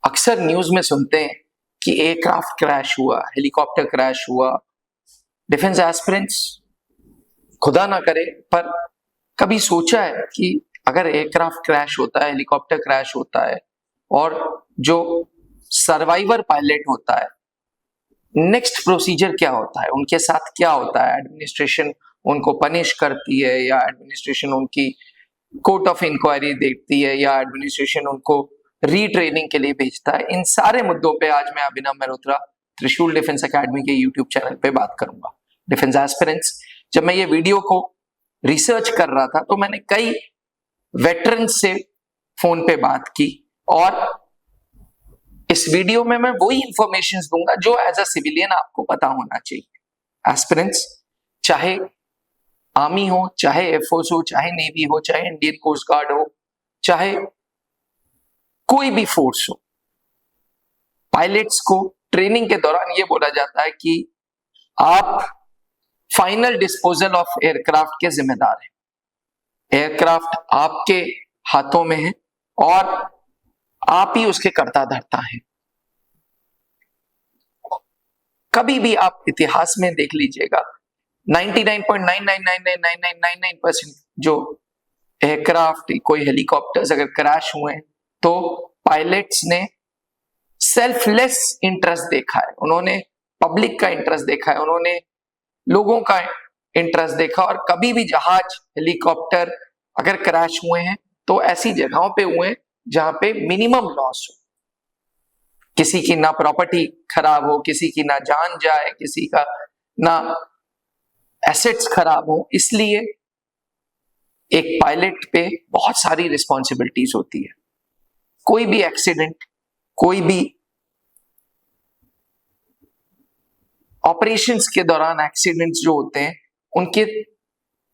अक्सर न्यूज में सुनते हैं कि एयरक्राफ्ट क्रैश हुआ, हेलीकॉप्टर क्रैश हुआ। डिफेंस एस्पिरेंट्स खुदा ना करे, पर कभी सोचा है कि अगर एयरक्राफ्ट क्रैश होता है, हेलीकॉप्टर क्रैश होता है और जो सर्वाइवर पायलट होता है, नेक्स्ट प्रोसीजर क्या होता है, उनके साथ क्या होता है? एडमिनिस्ट्रेशन उनको पनिश करती है या एडमिनिस्ट्रेशन उनकी कोर्ट ऑफ इंक्वायरी देखती है या एडमिनिस्ट्रेशन उनको रीट्रेनिंग के लिए भेजता है? इन सारे मुद्दों पे आज मैं अभिनव मेहरोत्रा त्रिशूल डिफेंस एकेडमी के यूट्यूब चैनल पे बात करूंगा। डिफेंस एस्पिरेंट्स, जब मैं ये वीडियो को रिसर्च कर रहा था तो मैंने कई वेटरन से फोन पे बात की और इस वीडियो में मैं वही इंफॉर्मेशन दूंगा जो एज अ सिविलियन आपको पता होना चाहिए। एस्पिरेंट्स, चाहे आर्मी हो, चाहे एयरफोर्स हो, चाहे नेवी हो, चाहे इंडियन कोस्ट गार्ड हो, चाहे कोई भी फोर्स हो, पायलट्स को ट्रेनिंग के दौरान ये बोला जाता है कि आप फाइनल डिस्पोजल ऑफ एयरक्राफ्ट के जिम्मेदार हैं। एयरक्राफ्ट आपके हाथों में है और आप ही उसके कर्ता धर्ता हैं। कभी भी आप इतिहास में देख लीजिएगा, 99.999999% जो एयरक्राफ्ट, कोई हेलीकॉप्टर्स अगर क्रैश हुए तो पायलट्स ने सेल्फलेस इंटरेस्ट देखा है, उन्होंने पब्लिक का इंटरेस्ट देखा है, उन्होंने लोगों का इंटरेस्ट देखा। और कभी भी जहाज, हेलीकॉप्टर अगर क्रैश हुए हैं तो ऐसी जगहों पे हुए जहां पे मिनिमम लॉस हो, किसी की ना प्रॉपर्टी खराब हो, किसी की ना जान जाए, किसी का ना एसेट्स खराब हो। इसलिए एक पायलट पे बहुत सारी रिस्पॉन्सिबिलिटीज होती है। कोई भी एक्सीडेंट, कोई भी ऑपरेशंस के दौरान एक्सीडेंट्स जो होते हैं, उनके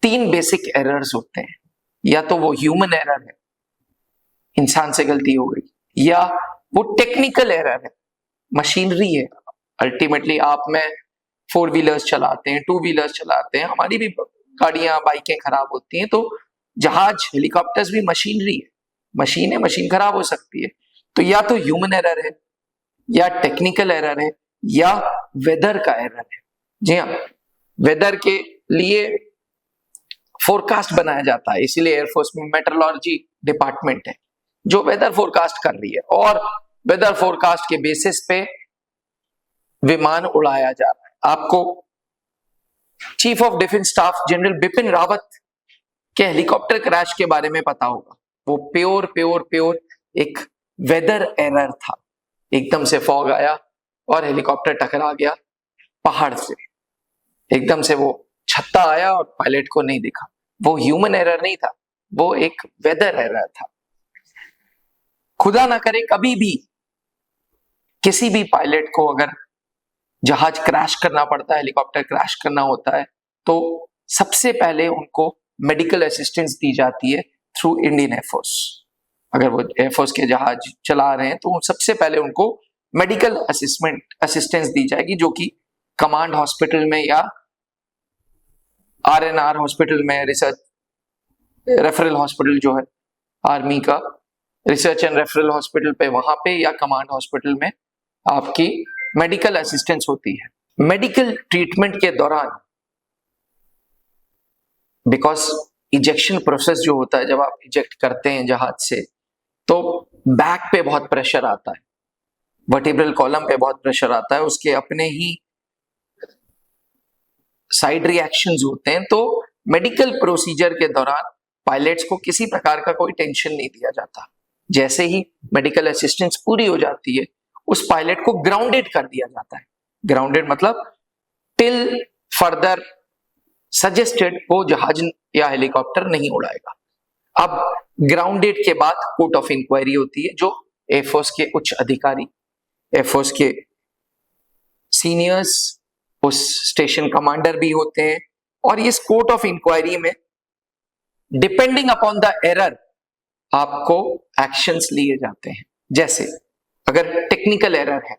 3 बेसिक एरर्स होते हैं। या तो वो ह्यूमन एरर है, इंसान से गलती हो गई, या वो टेक्निकल एरर है, मशीनरी है। अल्टीमेटली आप में 4 व्हीलर्स चलाते हैं, 2 व्हीलर्स चलाते हैं, हमारी भी गाड़ियां, बाइकें खराब होती हैं, तो जहाज, हेलीकॉप्टर्स भी मशीनरी है, मशीन है, मशीन खराब हो सकती है। तो या तो ह्यूमन एरर है, या टेक्निकल एरर है, या वेदर का एरर है। जी हाँ, वेदर के लिए फोरकास्ट बनाया जाता है, इसीलिए एयरफोर्स में मेट्रोलॉजी डिपार्टमेंट है जो वेदर फोरकास्ट कर रही है, और वेदर फोरकास्ट के बेसिस पे विमान उड़ाया जा रहा है। आपको chief of defence staff general Bipin Rawat के हेलीकॉप्टर क्रैश के बारे में पता होगा। वो प्योर एक वेदर एरर था। एकदम से फॉग आया और हेलीकॉप्टर टकरा गया पहाड़ से, एकदम से वो छत्ता आया और पायलट को नहीं दिखा। वो ह्यूमन एरर नहीं था, वो एक वेदर एरर था। खुदा ना करे कभी भी किसी भी पायलट को अगर जहाज क्रैश करना पड़ता है, हेलीकॉप्टर क्रैश करना होता है, तो सबसे पहले उनको मेडिकल असिस्टेंस दी जाती है थ्रू इंडियन एयरफोर्स। अगर वो एयरफोर्स के जहाज चला रहे हैं तो सबसे पहले उनको मेडिकल असिस्टेंस दी जाएगी, जो कि कमांड हॉस्पिटल में या RNR हॉस्पिटल में, रिसर्च रेफरल हॉस्पिटल जो है आर्मी का, रिसर्च एंड रेफरल हॉस्पिटल पे, वहां पे, या कमांड हॉस्पिटल में आपकी मेडिकल असिस्टेंस होती है। मेडिकल ट्रीटमेंट के दौरान, बिकॉज इजेक्शन प्रोसेस जो होता है, जब आप इजेक्ट करते हैं जहाज से, तो बैक पे बहुत प्रेशर आता है, वर्टिब्रल कॉलम पे बहुत प्रेशर आता है, उसके अपने ही साइड रिएक्शंस होते हैं। तो मेडिकल प्रोसीजर के दौरान पायलट्स को किसी प्रकार का कोई टेंशन नहीं दिया जाता। जैसे ही मेडिकल असिस्टेंस पूरी हो जाती है, उस पायलट को ग्राउंडेड कर दिया जाता है। ग्राउंडेड मतलब टिल फर्दर सजेस्टेड वो जहाज या हेलीकॉप्टर नहीं उड़ाएगा। अब ग्राउंडेड के बाद कोर्ट ऑफ इंक्वायरी होती है, जो एयरफोर्स के उच्च अधिकारी, एयरफोर्स के सीनियर्स, उस स्टेशन कमांडर भी होते हैं, और इस कोर्ट ऑफ इंक्वायरी में डिपेंडिंग अपॉन द एरर आपको एक्शंस लिए जाते हैं। जैसे अगर टेक्निकल एरर है,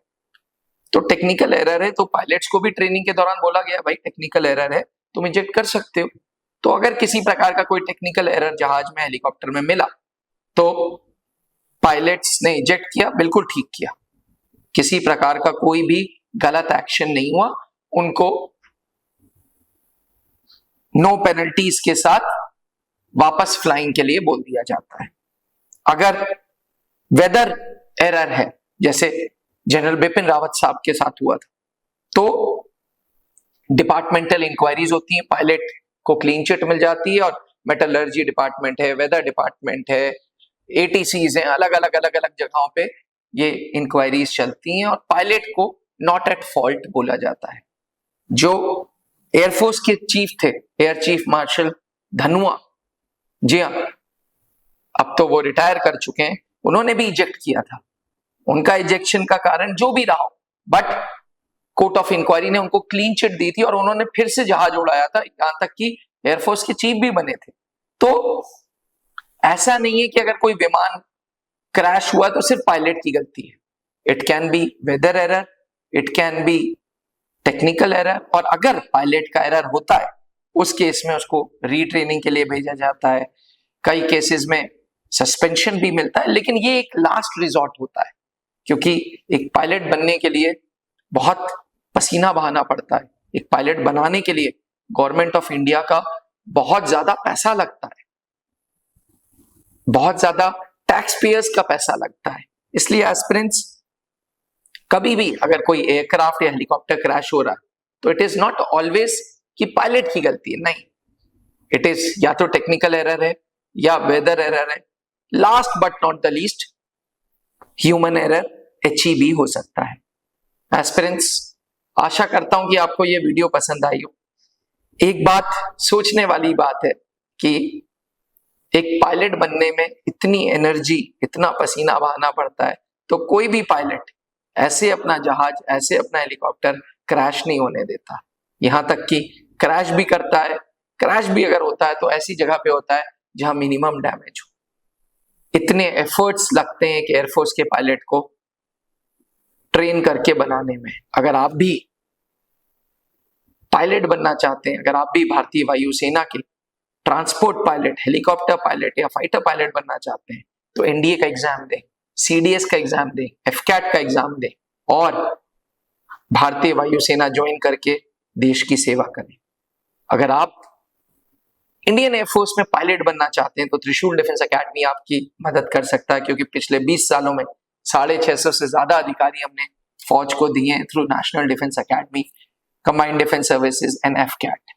तो टेक्निकल एरर है तो पायलट्स को भी ट्रेनिंग के दौरान बोला गया, भाई टेक्निकल एरर है, तुम इजेक्ट कर सकते हो। तो अगर किसी प्रकार का कोई टेक्निकल एरर जहाज में, हेलीकॉप्टर में मिला, तो पायलट्स ने इजेक्ट किया, बिल्कुल ठीक किया, किसी प्रकार का कोई भी गलत एक्शन नहीं हुआ, उनको नो पेनल्टीज के साथ वापस फ्लाइंग के लिए बोल दिया जाता है। अगर वेदर एरर है, जैसे जनरल बिपिन रावत साहब के साथ हुआ था, तो डिपार्टमेंटल इंक्वायरीज होती हैं, पायलट को क्लीन चिट मिल जाती है, और मेटलर्जी डिपार्टमेंट है, वेदर डिपार्टमेंट है, एटीसीज हैं, अलग अलग जगहों पे ये इंक्वायरीज चलती हैं, और पायलट को नॉट एट फॉल्ट बोला जाता है। जो एयरफोर्स के चीफ थे, एयर चीफ मार्शल धनुआ, जी हाँ, अब तो वो रिटायर कर चुके हैं, उन्होंने भी इजेक्ट किया था। उनका इजेक्शन का कारण जो भी रहा हो, बट कोर्ट ऑफ इंक्वायरी ने उनको क्लीन चिट दी थी, और उन्होंने फिर से जहाज उड़ाया था, यहां तक कि एयरफोर्स के चीफ भी बने थे। तो ऐसा नहीं है कि अगर कोई विमान क्रैश हुआ तो सिर्फ पायलट की गलती है। It can be weather error, it can be technical error, और अगर पायलट का एरर होता है उस केस में उसको रीट्रेनिंग के लिए भेजा जाता है, कई केसेस में सस्पेंशन भी मिलता है, लेकिन ये एक लास्ट रिजॉर्ट होता है, क्योंकि एक पायलट बनने के लिए बहुत पसीना बहाना पड़ता है। एक पायलट बनाने के लिए गवर्नमेंट ऑफ इंडिया का बहुत ज्यादा पैसा लगता है, बहुत ज्यादा टैक्स पेयर्स का पैसा लगता है। इसलिए एस्पिरेंट्स, कभी भी अगर कोई एयरक्राफ्ट या हेलीकॉप्टर क्रैश हो रहा है तो इट इज नॉट ऑलवेज कि पायलट की गलती है, नहीं, इट इज या तो टेक्निकल एरर है या वेदर एरर है, last but not the least human error भी हो सकता है। एस्पिरेंट्स, आशा करता हूं कि आपको यह वीडियो पसंद आई हो। एक बात सोचने वाली बात है कि एक पायलट बनने में इतनी एनर्जी, इतना पसीना बहाना पड़ता है, तो कोई भी पायलट ऐसे अपना जहाज, ऐसे अपना हेलीकॉप्टर क्रैश नहीं होने देता। यहां तक कि क्रैश भी करता है, क्रैश भी अगर होता है तो ऐसी जगह पे होता है जहां मिनिमम डैमेज हो। इतने एफर्ट्स लगते हैं कि एयरफोर्स के पायलट को ट्रेन करके बनाने में। अगर आप भी पायलट बनना चाहते हैं, अगर आप भी भारतीय वायुसेना के ट्रांसपोर्ट पायलट, हेलीकॉप्टर पायलट या फाइटर पायलट बनना चाहते हैं, तो एनडीए का एग्जाम दें, सीडीएस का एग्जाम दें, एफकैट का एग्जाम दें, और भारतीय वायुसेना ज्वाइन करके देश की सेवा करें। अगर आप इंडियन एयरफोर्स में पायलट बनना चाहते हैं तो त्रिशूल डिफेंस एकेडमी आपकी मदद कर सकता है, क्योंकि पिछले 20 सालों में 650 से ज्यादा अधिकारी हमने फौज को दिए हैं through national defence academy, combined defence services and AFCAT.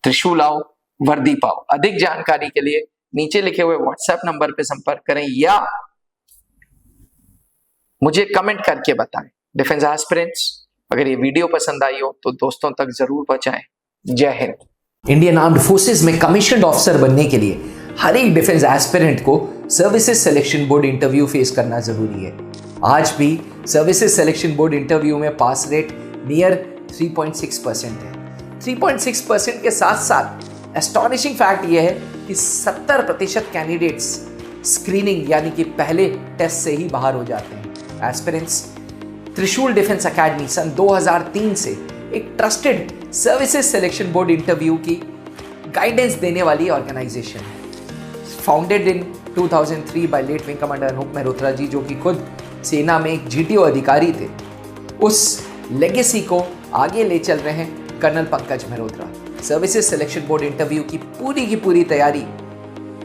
त्रिशूल आओ, वर्दी पाओ। अधिक जानकारी के लिए नीचे लिखे हुए व्हाट्सएप नंबर पर संपर्क करें या मुझे कमेंट करके बताएं। डिफेंस एस्पिरेंट्स, अगर ये वीडियो पसंद आई हो तो दोस्तों तक जरूर पहुंचाएं। जय हिंद। इंडियन आर्म्ड फोर्सेज में कमीशन्ड ऑफिसर बनने के लिए हर एक डिफेंस एस्पिरेंट को services selection board interview face करना जरूरी है। आज भी सर्विसेज सिलेक्शन बोर्ड इंटरव्यू में पास रेट नियर 3.6% है। 3.6% के साथ साथ एस्टॉनिशिंग फैक्ट यह है कि 70% कैंडिडेट्स स्क्रीनिंग यानी कि पहले टेस्ट से ही बाहर हो जाते हैं। एस्पिरेंट्स, त्रिशूल डिफेंस एकेडमी सन 2003 से एक trusted services selection board interview की गाइडेंस देने वाली ऑर्गेनाइजेशन है। Founded in 2003 by late wing commander Anoop Mehrotra ji, जो कि खुद सेना में एक जीटीओ अधिकारी थे। उस लेगेसी को आगे ले चल रहे हैं colonel Pankaj Mehrotra. Services selection board interview की पूरी तैयारी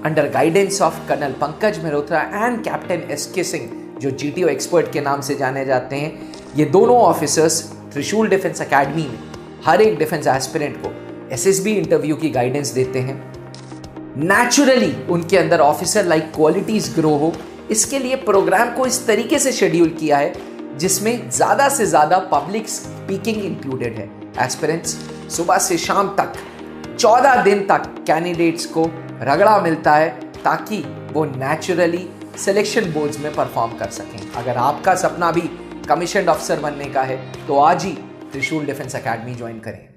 under guidance of colonel Pankaj Mehrotra and captain SK Singh, जो जीटीओ एक्सपर्ट के नाम से जाने जाते हैं। ये दोनों ऑफिसर्स त्रिशूल डिफेंस एकेडमी में हर एक डिफेंस एस्पिरेंट को एसएसबी इंटरव्यू की गाइडेंस देते हैं। नेचुरली उनके अंदर ऑफिसर लाइक क्वालिटीज ग्रो हो, इसके लिए प्रोग्राम को इस तरीके से शेड्यूल किया है जिसमें ज्यादा से ज्यादा पब्लिक स्पीकिंग इंक्लूडेड है। एस्पिरेंट्स, सुबह से शाम तक 14 दिन तक कैंडिडेट्स को रगड़ा मिलता है ताकि वो नेचुरली सिलेक्शन बोर्ड्स में परफॉर्म कर सकें। अगर आपका सपना भी कमीशन्ड ऑफिसर बनने का है तो आज ही त्रिशूल डिफेंस एकेडमी ज्वाइन करें।